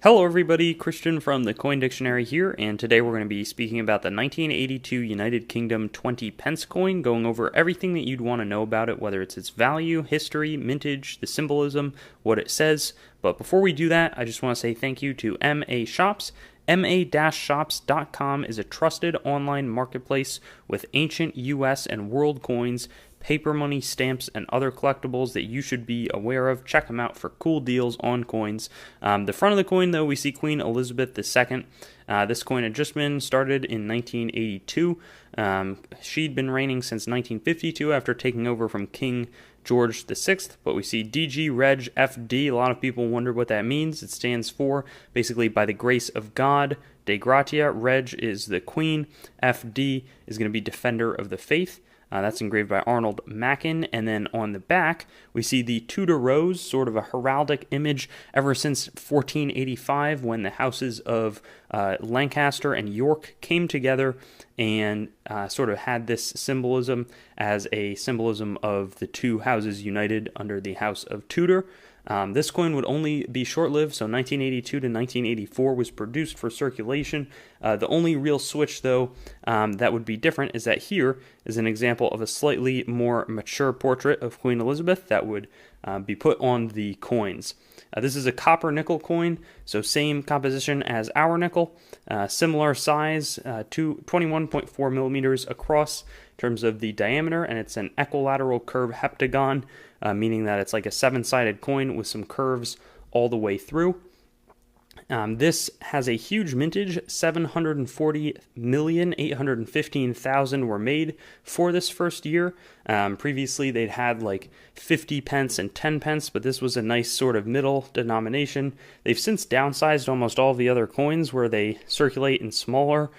Hello everybody, Christian from the Coin Dictionary here, and today we're going to be speaking about the 1982 United Kingdom 20 pence coin, going over everything that you'd want to know about it, whether it's its value, history, mintage, the symbolism, what it says. But before we do that, I just want to say thank you to MA Shops. ma-shops.com is a trusted online marketplace with ancient US and world coins, paper money, stamps, and other collectibles that you should be aware of. Check them out for cool deals on coins. The front of the coin, though, we see Queen Elizabeth II. This coin had just been started in 1982. She'd been reigning since 1952 after taking over from King George VI, but we see DG Reg FD. A lot of people wonder what that means. It stands for, basically, by the grace of God. De Gratia. Reg is the Queen. FD is going to be Defender of the Faith. That's engraved by Arnold Mackin. And then on the back, we see the Tudor Rose, sort of a heraldic image ever since 1485, when the houses of Lancaster and York came together and sort of had this symbolism as a symbolism of the two houses united under the House of Tudor. This coin would only be short-lived, so 1982 to 1984 was produced for circulation. The only real switch, though, that would be different is that here is an example of a slightly more mature portrait of Queen Elizabeth that would be put on the coins. This is a copper nickel coin, so same composition as our nickel, similar size, 21.4 millimeters across in terms of the diameter, and it's an equilateral curve heptagon, meaning that it's like a seven-sided coin with some curves all the way through. This has a huge mintage. 740,815,000 were made for this first year. Previously, they'd had like 50 pence and 10 pence, but this was a nice sort of middle denomination. They've since downsized almost all the other coins where they circulate in smaller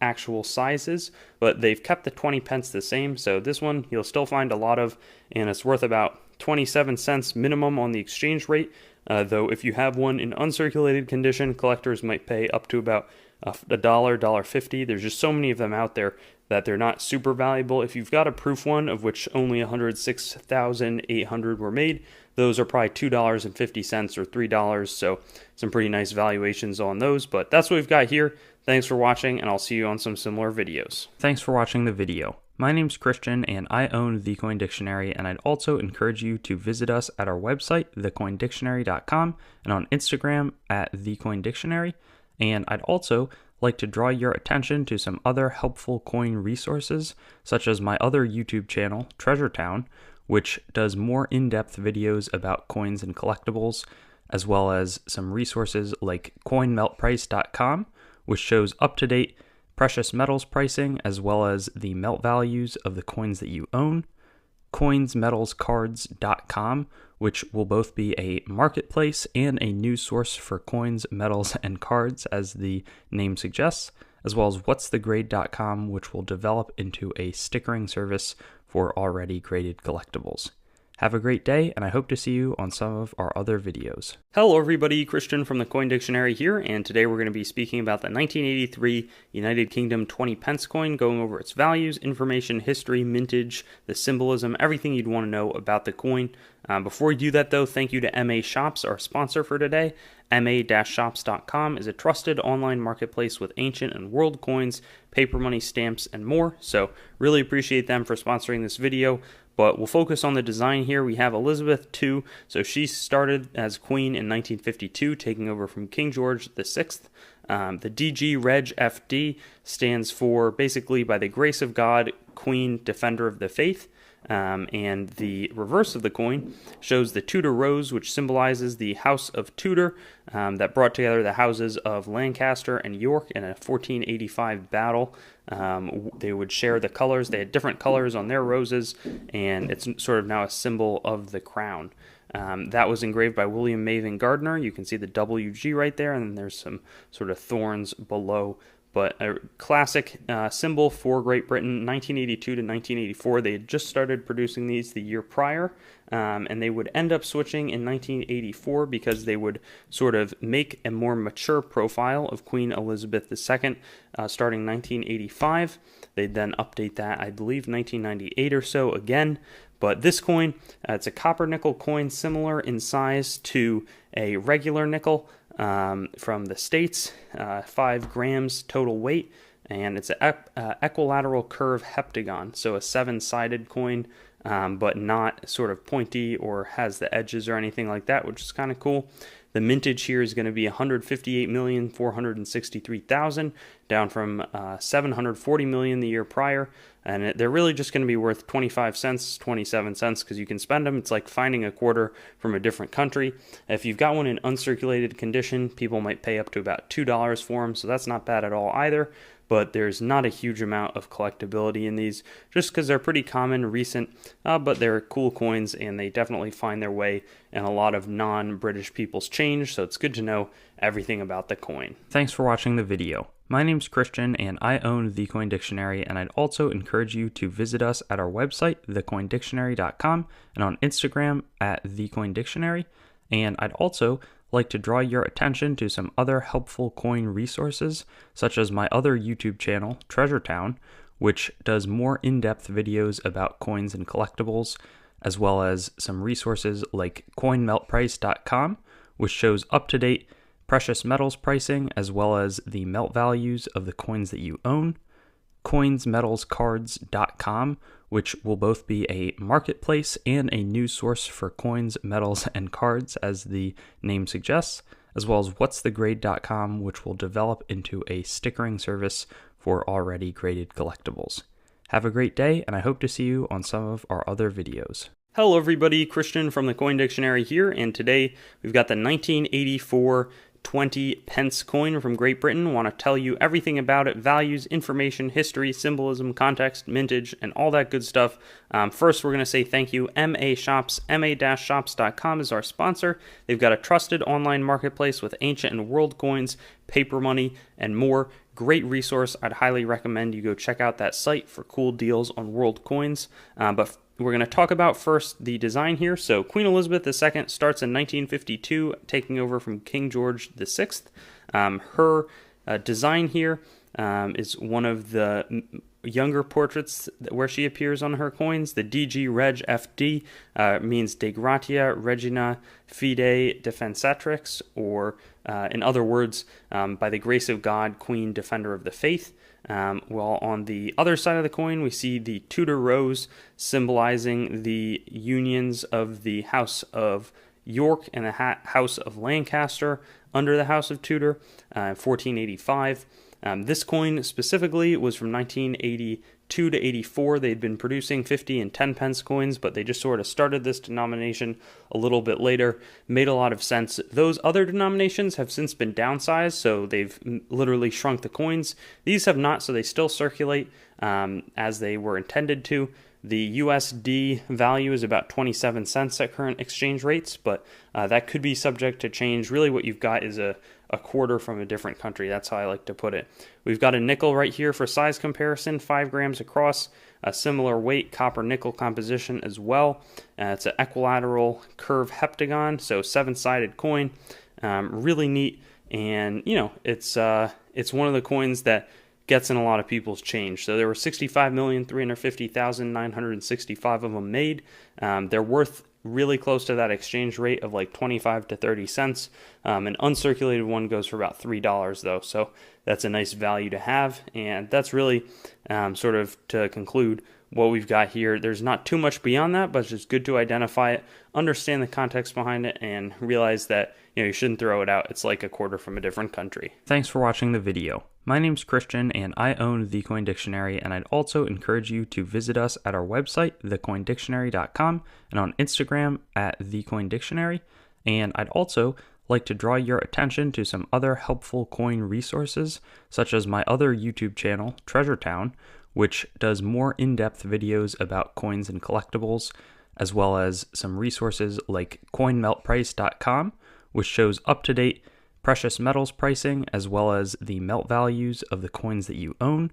actual sizes, but they've kept the 20 pence the same. So this one you'll still find a lot of, and it's worth about 27 cents minimum on the exchange rate. Though if you have one in uncirculated condition, collectors might pay up to about $1.50. There's just so many of them out there that they're not super valuable. If you've got a proof one, of which only 106,800 were made, those are probably $2.50 or $3, so some pretty nice valuations on those. But that's what we've got here. Thanks for watching, and I'll see you on some similar videos. Thanks for watching the video. My name's Christian, and I own The Coin Dictionary, and I'd also encourage you to visit us at our website, thecoindictionary.com, and on Instagram at thecoindictionary. And I'd also like to draw your attention to some other helpful coin resources, such as my other YouTube channel, Treasure Town, which does more in-depth videos about coins and collectibles, as well as some resources like coinmeltprice.com, which shows up-to-date precious metals pricing, as well as the melt values of the coins that you own. coinsmetalscards.com, which will both be a marketplace and a news source for coins, metals, and cards, as the name suggests, as well as whatsthegrade.com, which will develop into a stickering service for already graded collectibles. Have a great day, and I hope to see you on some of our other videos. Hello everybody, Christian from the Coin Dictionary here, and today we're going to be speaking about the 1983 United Kingdom 20 pence coin, going over its values, information, history, mintage, the symbolism, everything you'd want to know about the coin. Before we do that though, thank you to MA Shops, our sponsor for today. ma-shops.com is a trusted online marketplace with ancient and world coins, paper money, stamps, and more, so really appreciate them for sponsoring this video. But we'll focus on the design here. We have Elizabeth II, so she started as queen in 1952, taking over from King George VI. The DG Reg FD stands for, basically, by the grace of God, Queen, Defender of the Faith. And the reverse of the coin shows the Tudor Rose, which symbolizes the House of Tudor that brought together the houses of Lancaster and York in a 1485 battle. They would share the colors. They had different colors on their roses, and it's sort of now a symbol of the crown. That was engraved by William Maven Gardner. You can see the WG right there, and then there's some sort of thorns below. But a classic symbol for Great Britain, 1982 to 1984. They had just started producing these the year prior, and they would end up switching in 1984 because they would sort of make a more mature profile of Queen Elizabeth II starting 1985. They'd then update that, I believe, 1998 or so again. But this coin, it's a copper nickel coin similar in size to a regular nickel from the States, 5 grams total weight, and it's an equilateral curve heptagon, so a 7-sided coin, but not sort of pointy or has the edges or anything like that, which is kind of cool. The mintage here is going to be 158,463,000, down from 740 million the year prior, and they're really just going to be worth 25 cents, 27 cents, because you can spend them. It's like finding a quarter from a different country. If you've got one in uncirculated condition, people might pay up to about $2 for them, so that's not bad at all either. But there's not a huge amount of collectability in these, just because they're pretty common, recent, but they're cool coins, and they definitely find their way in a lot of non-British people's change, so it's good to know everything about the coin. Thanks for watching the video. My name's Christian, and I own The Coin Dictionary, and I'd also encourage you to visit us at our website, thecoindictionary.com, and on Instagram at thecoindictionary, and I'd also like to draw your attention to some other helpful coin resources, such as my other YouTube channel, Treasure Town, which does more in-depth videos about coins and collectibles, as well as some resources like coinmeltprice.com, which shows up-to-date precious metals pricing, as well as the melt values of the coins that you own, coinsmetalscards.com, which will both be a marketplace and a news source for coins, metals, and cards, as the name suggests, as well as whatsthegrade.com, which will develop into a stickering service for already graded collectibles. Have a great day, and I hope to see you on some of our other videos. Hello everybody, Christian from the Coin Dictionary here, and today we've got the 1984 20 pence coin from Great Britain. Want to tell you everything about it: values, information, history, symbolism, context, mintage, and all that good stuff. First, we're going to say thank you. MA Shops, ma-shops.com is our sponsor. They've got a trusted online marketplace with ancient and world coins, paper money, and more. Great resource. I'd highly recommend you go check out that site for cool deals on world coins. But we're going to talk about first the design here. So Queen Elizabeth II starts in 1952, taking over from King George VI. Her design here is one of the younger portraits where she appears on her coins. The DG Reg FD means De Gratia Regina Fide Defensatrix, or in other words, by the grace of God, Queen Defender of the Faith. While on the other side of the coin, we see the Tudor rose symbolizing the unions of the House of York and the House of Lancaster under the House of Tudor, 1485. This coin specifically was from 1982 to 84. They'd been producing 50 and 10 pence coins, but they just sort of started this denomination a little bit later. Made a lot of sense. Those other denominations have since been downsized, so they've literally shrunk the coins. These have not, so they still circulate as they were intended to. The USD value is about 27 cents at current exchange rates, but that could be subject to change. Really what you've got is a quarter from a different country. That's how I like to put it. We've got a nickel right here for size comparison, 5 grams across, a similar weight copper nickel composition as well. It's an equilateral curve heptagon, so 7-sided coin. Really neat, and it's one of the coins that gets in a lot of people's change. So there were 65,350,965 of them made. They're worth really close to that exchange rate of like 25 to 30 cents. An uncirculated one goes for about $3 though, so that's a nice value to have. And that's really sort of to conclude what we've got here. There's not too much beyond that, but it's just good to identify it, understand the context behind it, and realize that you shouldn't throw it out. It's like a quarter from a different country. Thanks for watching the video. My name's Christian, and I own The Coin Dictionary, and I'd also encourage you to visit us at our website, thecoindictionary.com, and on Instagram at thecoindictionary. And I'd also like to draw your attention to some other helpful coin resources, such as my other YouTube channel, Treasure Town, which does more in-depth videos about coins and collectibles, as well as some resources like coinmeltprice.com, which shows up-to-date precious metals pricing, as well as the melt values of the coins that you own,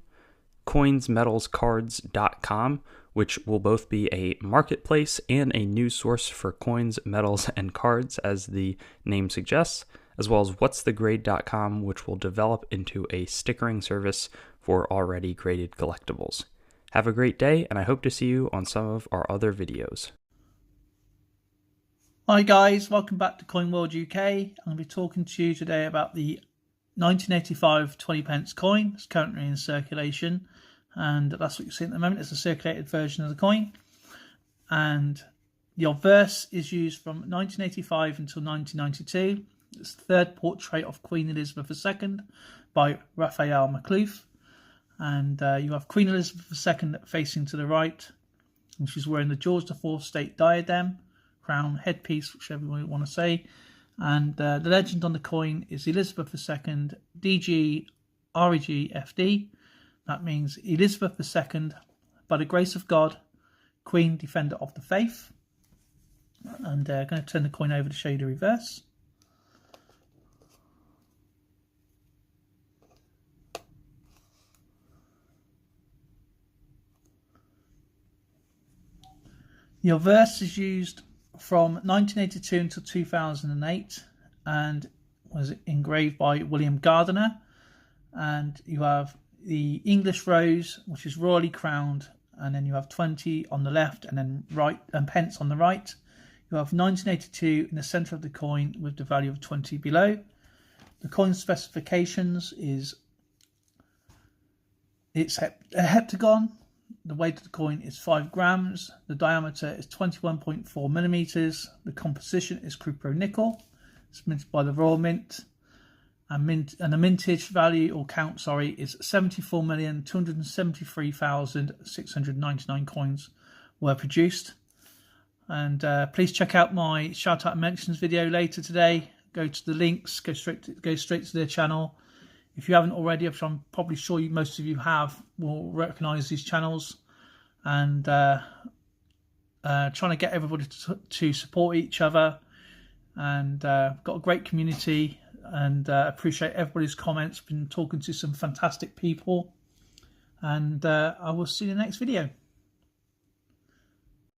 coinsmetalscards.com, which will both be a marketplace and a news source for coins, metals, and cards, as the name suggests, as well as whatsthegrade.com, which will develop into a stickering service for already graded collectibles. Have a great day, and I hope to see you on some of our other videos. Hi guys, welcome back to Coin World UK. I'm going to be talking to you today about the 1985 20p coin. It's currently in circulation, and that's what you see at the moment. It's a circulated version of the coin, and the obverse is used from 1985 until 1992. It's the third portrait of Queen Elizabeth II by Raphael McLuth, and you have Queen Elizabeth II facing to the right, and she's wearing the George IV state diadem, crown, headpiece, whichever you want to say, and the legend on the coin is Elizabeth II DG REG FD. That means Elizabeth II, by the grace of God, Queen, Defender of the Faith. And I'm going to turn the coin over to show you the reverse. The obverse is used from 1982 until 2008 and was engraved by William Gardiner. And you have the English rose, which is royally crowned, and then you have 20 on the left and then right and pence on the right. You have 1982 in the centre of the coin with the value of 20 below. The coin specifications is it's a heptagon. The weight of the coin is 5 grams. The diameter is 21.4 millimeters. The composition is cupro nickel. It's minted by the Royal Mint. And the mintage value or count, is 74,273,699 coins were produced. And please check out my shout out and mentions video later today. Go to the links. Go straight to their channel. If you haven't already, which I'm probably sure most of you have, will recognise these channels, and trying to get everybody to support each other, and got a great community, and appreciate everybody's comments. Been talking to some fantastic people, and I will see you in the next video.